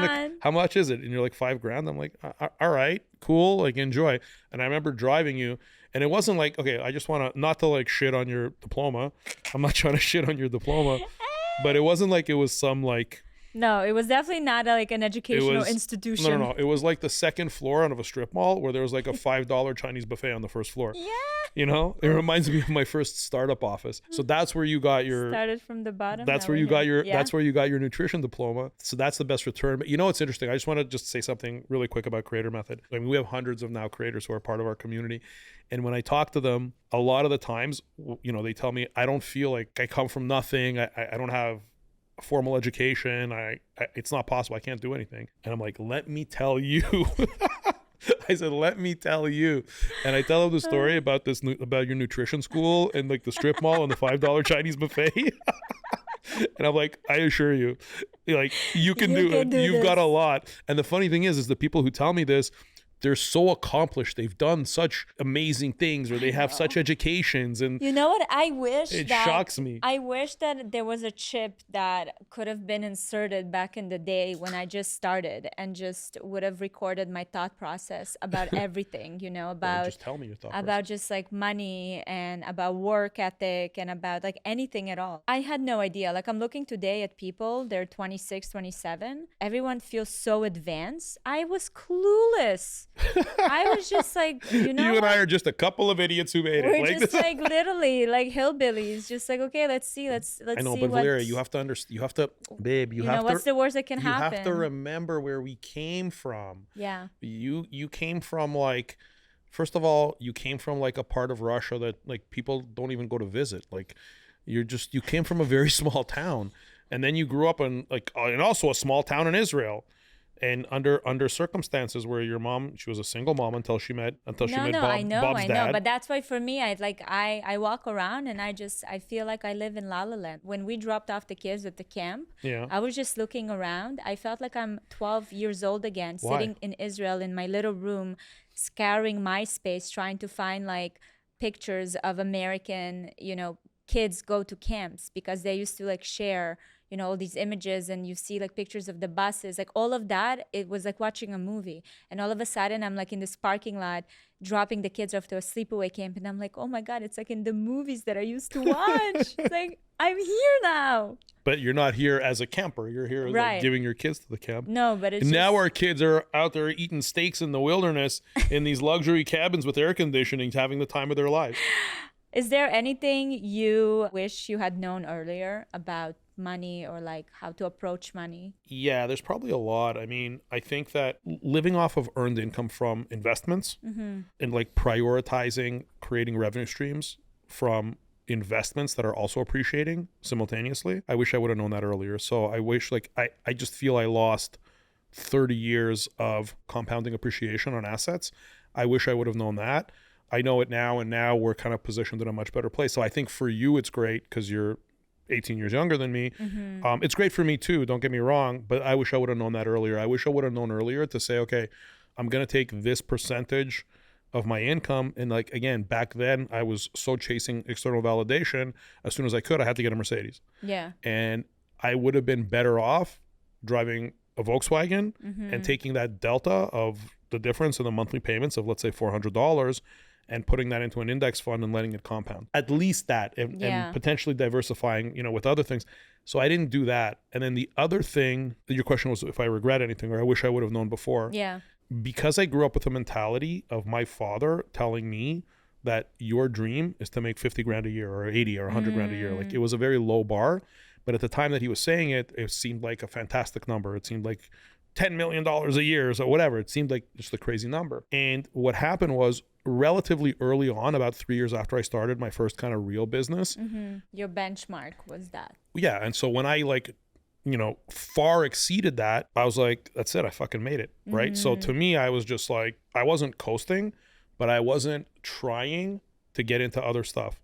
how much is it? And you're like, $5,000. I'm like, all right, cool. Like, enjoy. And I remember driving you, and it wasn't like, okay, I just want to, not to like shit on your diploma. I'm not trying to shit on your diploma. But it wasn't like it was some like... No, it was definitely not like an educational institution. No. It was like the second floor of a strip mall where there was like a $5 Chinese buffet on the first floor. Yeah. It reminds me of my first startup office. So that's where you got your... Started from the bottom. That's where you got your... That's where you got your nutrition diploma. So that's the best return. But it's interesting. I just want to just say something really quick about Creator Method. I mean, we have hundreds of now creators who are part of our community. And when I talk to them, a lot of the times, they tell me, I don't feel like I come from nothing. I don't have a formal education. It's not possible. I can't do anything. And I'm like, let me tell you. I said, let me tell you. And I tell them the story about your nutrition school and like the strip mall and the $5 Chinese buffet. And I'm like, I assure you, like, you can do it. You've got a lot. And the funny thing is the people who tell me this, they're so accomplished. They've done such amazing things, or they have such educations. And you know what? I wish it shocks me. I wish that there was a chip that could have been inserted back in the day when I just started and just would have recorded my thought process about everything, about just tell me your thought about process. just like money and about work ethic and about like anything at all. I had no idea. Like, I'm looking today at people, they're 26, 27. Everyone feels so advanced. I was clueless. I was just like, you and I are just a couple of idiots who made it. We're just like literally like hillbillies, just like, okay, let's see. I know, but Valeria, you have to understand. You have to, babe. You have to. What's the worst that can happen? You have to remember where we came from. Yeah. You came from like, first of all, you came from like a part of Russia that like people don't even go to visit. Like, you came from a very small town, and then you grew up in like, and also a small town in Israel. And under circumstances where your mom, she was a single mom until she met Bob's dad. I know. But that's why for me, I walk around and I feel like I live in La La Land. When we dropped off the kids at the camp, I was just looking around. I felt like I'm 12 years old again, sitting in Israel in my little room, scouring MySpace, trying to find like pictures of American, kids go to camps, because they used to like share all these images, and you see like pictures of the buses, like all of that. It was like watching a movie. And all of a sudden I'm like in this parking lot dropping the kids off to a sleepaway camp, and I'm like, oh my God, it's like in the movies that I used to watch. It's like, I'm here now. But you're not here as a camper. You're here like giving your kids to the camp. No, but it's now our kids are out there eating steaks in the wilderness in these luxury cabins with air conditioning, having the time of their lives. Is there anything you wish you had known earlier about money, or like how to approach money? Yeah, there's probably a lot. I mean, I think that living off of earned income from investments and like prioritizing creating revenue streams from investments that are also appreciating simultaneously. I wish I would have known that earlier. So I wish, like, I just feel I lost 30 years of compounding appreciation on assets. I wish I would have known that. I know it now, and now we're kind of positioned in a much better place. So I think for you, it's great because you're 18 years younger than me. It's great for me too, don't get me wrong, but I wish I would have known that earlier. I wish I would have known earlier to say, okay, I'm going to take this percentage of my income. And like, again, back then I was so chasing external validation. As soon as I could, I had to get a Mercedes. Yeah. And I would have been better off driving a Volkswagen and taking that delta of the difference in the monthly payments of, let's say, $400, and putting that into an index fund and letting it compound. At least that, and potentially diversifying, with other things. So I didn't do that. And then the other thing, your question was if I regret anything or I wish I would have known before. Yeah. Because I grew up with the mentality of my father telling me that your dream is to make 50 grand a year or 80 or 100 grand a year. Like, it was a very low bar. But at the time that he was saying it, it seemed like a fantastic number. It seemed like $10 million a year, so whatever. It seemed like just a crazy number. And what happened was relatively early on, about 3 years after I started my first kind of real business. Your benchmark was that. Yeah. And so when I far exceeded that, I was like, that's it. I fucking made it. Right. So to me, I was just like, I wasn't coasting, but I wasn't trying to get into other stuff.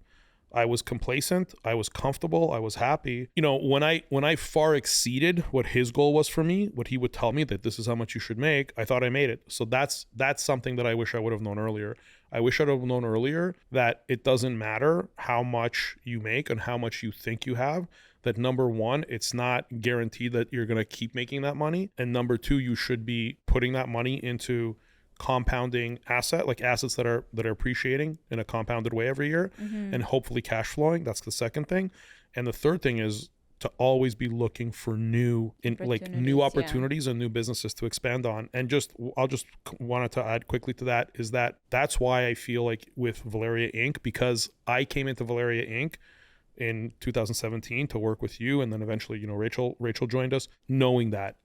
I was complacent. I was comfortable. I was happy. When I far exceeded what his goal was for me, what he would tell me that this is how much you should make, I thought I made it. So that's something that I wish I would have known earlier. I wish I'd have known earlier that it doesn't matter how much you make and how much you think you have. That number one, it's not guaranteed that you're going to keep making that money. And number two, you should be putting that money into compounding assets that are appreciating in a compounded way every year, and hopefully cash flowing. That's the second thing. And the third thing is to always be looking for new opportunities and new businesses to expand on. And I'll just wanted to add quickly to that is that's why I feel like with Valeria Inc., because I came into Valeria Inc. in 2017 to work with you, and then eventually Rachel joined us, knowing that,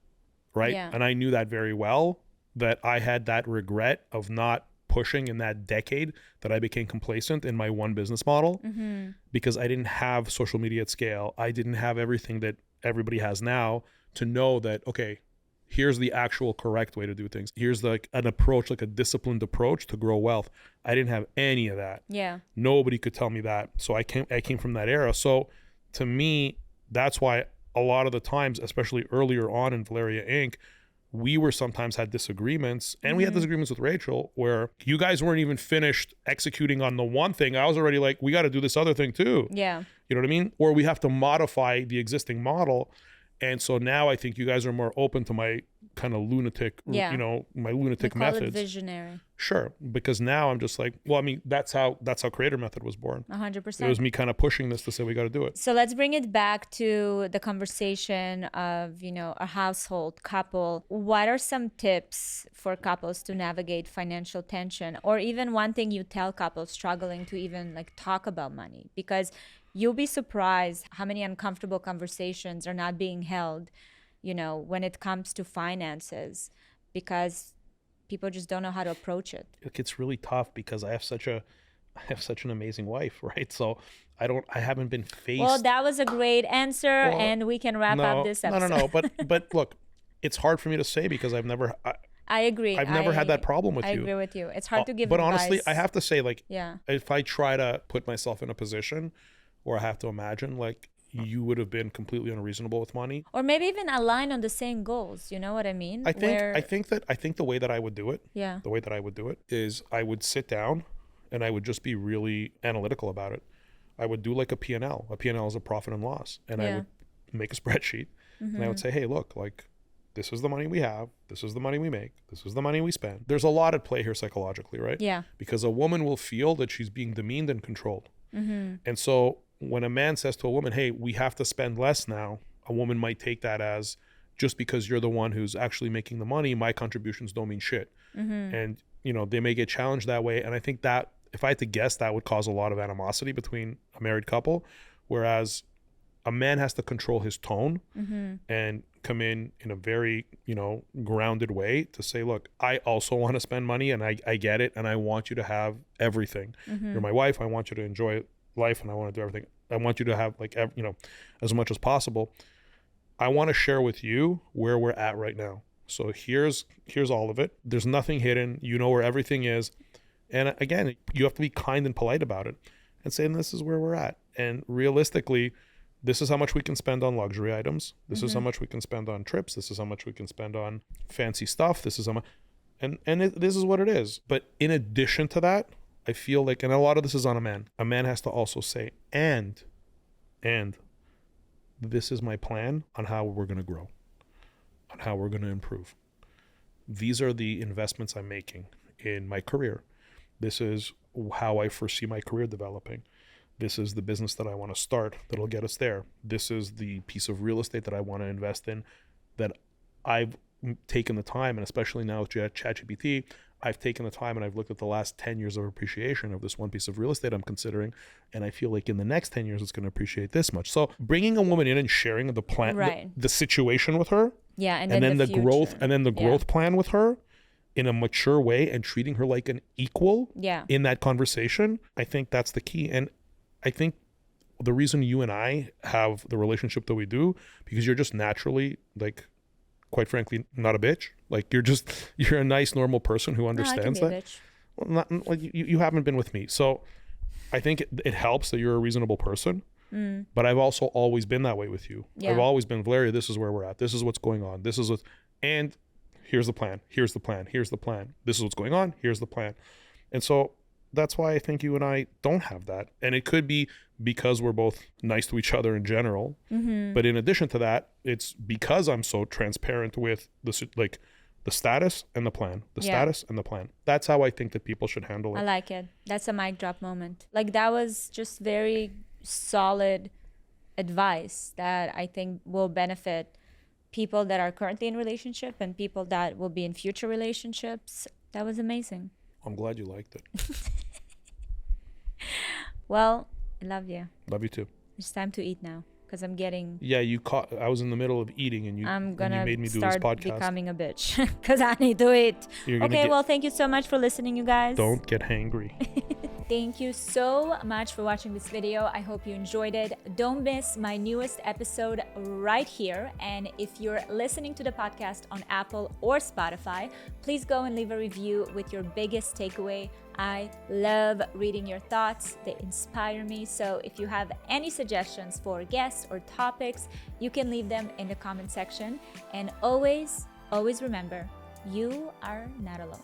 right? Yeah. And I knew that very well, that I had that regret of not pushing in that decade, that I became complacent in my one business model because I didn't have social media at scale. I didn't have everything that everybody has now to know that, okay, here's the actual correct way to do things. Here's an approach, like a disciplined approach to grow wealth. I didn't have any of that. Yeah. Nobody could tell me that. So I came from that era. So to me, that's why a lot of the times, especially earlier on in Valeria Inc., we sometimes had disagreements, and we had disagreements with Rachel where you guys weren't even finished executing on the one thing. I was already like, we got to do this other thing too. Yeah. You know what I mean? Or we have to modify the existing model. And so now I think you guys are more open to my kind of lunatic, my lunatic methods. Call it visionary. Sure. Because now I'm just like, well, I mean, that's how Creator Method was born. 100%. It was me kind of pushing this to say, we got to do it. So let's bring it back to the conversation of, a household couple. What are some tips for couples to navigate financial tension? Or even one thing you tell couples struggling to even talk about money? Because you'll be surprised how many uncomfortable conversations are not being held, when it comes to finances, because people just don't know how to approach it. It's really tough because I have such an amazing wife, right? So I haven't been faced. Well, that was a great answer, and we can wrap up this episode. No. But look, it's hard for me to say because I've never. I agree. I've never had that problem with you. I agree with you. It's hard to give But advice. honestly, I have to say, if I try to put myself in a position where I have to imagine, you would have been completely unreasonable with money, or maybe even align on the same goals. You know what I mean? I think the way that I would do it, yeah, the way that I would do it is I would sit down and I would just be really analytical about it. I would do a P&L. A P&L is a profit and loss, and I would make a spreadsheet, and I would say, hey, look, this is the money we have. This is the money we make. This is the money we spend. There's a lot at play here psychologically, right? Yeah. Because a woman will feel that she's being demeaned and controlled. And so when a man says to a woman, hey, we have to spend less now, a woman might take that as, just because you're the one who's actually making the money, my contributions don't mean shit. And, they may get challenged that way. And I think that if I had to guess, that would cause a lot of animosity between a married couple. Whereas a man has to control his tone and come in a very, grounded way to say, look, I also want to spend money, and I get it. And I want you to have everything. You're my wife. I want you to enjoy life, and I want to do everything. I want you to have as much as possible. I want to share with you where we're at right now. So here's all of it. There's nothing hidden. You know where everything is. And again, you have to be kind and polite about it and say, this is where we're at. And realistically, this is how much we can spend on luxury items. This is how much we can spend on trips. This is how much we can spend on fancy stuff. This is how much, this is what it is. But in addition to that, I feel and a lot of this is on a man. A man has to also say, and this is my plan on how we're going to grow, on how we're going to improve. These are the investments I'm making in my career. This is how I foresee my career developing. This is the business that I want to start that'll get us there. This is the piece of real estate that I want to invest in, that I've taken the time, and especially now with ChatGPT, I've taken the time and I've looked at the last 10 years of appreciation of this one piece of real estate I'm considering, and I feel like in the next 10 years it's going to appreciate this much. So bringing a woman in and sharing the plan, Right. the situation with her, Yeah, and then the growth, future. and then the Yeah. growth plan with her in a mature way, and treating her like an equal Yeah. in that conversation, I think that's the key. And I think the reason you and I have the relationship that we do, because you're just naturally, like, quite frankly, not a bitch. Like, you're a nice, normal person who No, I understands can be a that. bitch. Well, not like you haven't been with me, so I think it helps that you're a reasonable person. But I've also always been that way with you. Yeah. I've always been, Valeria, this is where we're at. This is what's going on. This is what, and here's the plan. Here's the plan. Here's the plan. This is what's going on. Here's the plan. And so that's why I think you and I don't have that. And it could be because we're both nice to each other in general. But in addition to that, it's because I'm so transparent with the status and the plan, the Yeah. status and the plan. That's how I think that people should handle I it. like it. That's a mic drop moment. Like, that was just very solid advice that I think will benefit people that are currently in relationship and people that will be in future relationships. That was amazing. I'm glad you liked it. Well, I love you. Love you too. It's time to eat now because I'm getting. Yeah, I was in the middle of eating and you gonna made me do start this podcast. becoming a bitch because I need to eat. You're gonna Okay, well, thank you so much for listening, you guys. Don't get hangry. Thank you so much for watching this video. I hope you enjoyed it. Don't miss my newest episode right here. And if you're listening to the podcast on Apple or Spotify, please go and leave a review with your biggest takeaway. I love reading your thoughts. They inspire me. So if you have any suggestions for guests or topics, you can leave them in the comment section. And always, always remember, you are not alone.